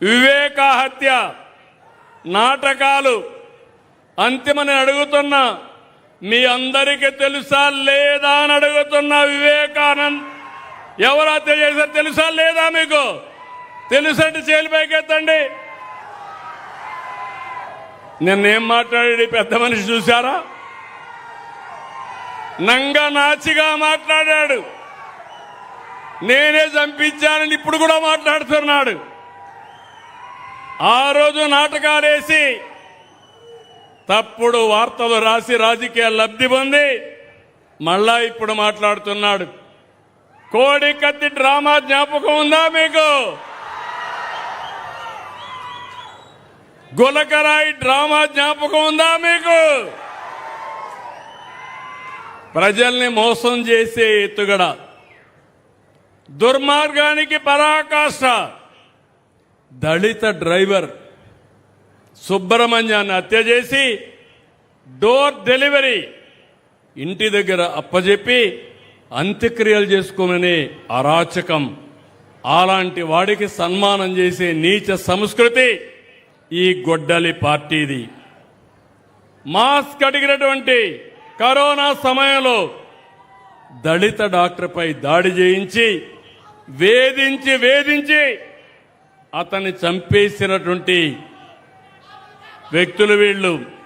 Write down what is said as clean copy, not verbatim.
వివేక హత్య నాటకాలు అంతిమని అడుగుతున్నా. మీ అందరికీ తెలుసా లేదా అని అడుగుతున్నా. వివేకానంద్ ఎవరు హత్య చేశారు తెలుసా లేదా? మీకు తెలుసంటే చేలు పైకెత్తండి. నిన్నేం మాట్లాడాడు పెద్ద మనిషి చూశారా? నంగనాచిగా మాట్లాడాడు. నేనే చంపించానని ఇప్పుడు కూడా మాట్లాడుతున్నాడు. ఆ రోజు నాటకాలేసి తప్పుడు వార్తలు రాసి రాజకీయ లబ్ధి పొంది మళ్ళా ఇప్పుడు మాట్లాడుతున్నాడు. కోడి కత్తి డ్రామా జ్ఞాపకం ఉందా మీకు? గులకరాయి డ్రామా జ్ఞాపకం ఉందా మీకు? ప్రజల్ని మోసం చేసే ఎత్తుగడ, దుర్మార్గానికి పరాకాష్ట. దళిత డ్రైవర్ సుబ్రహ్మణ్యాన్ని హత్య చేసి డోర్ డెలివరీ ఇంటి దగ్గర అప్పజెప్పి అంత్యక్రియలు చేసుకోమని అరాచకం. అలాంటి వాడికి సన్మానం చేసే నీచ సంస్కృతి ఈ గొడ్డలి పార్టీది. మాస్క్ అడిగినటువంటి కరోనా సమయంలో దళిత డాక్టర్పై దాడి చేయించి వేధించి అతన్ని చంపేసినటువంటి వ్యక్తులు వీళ్ళు.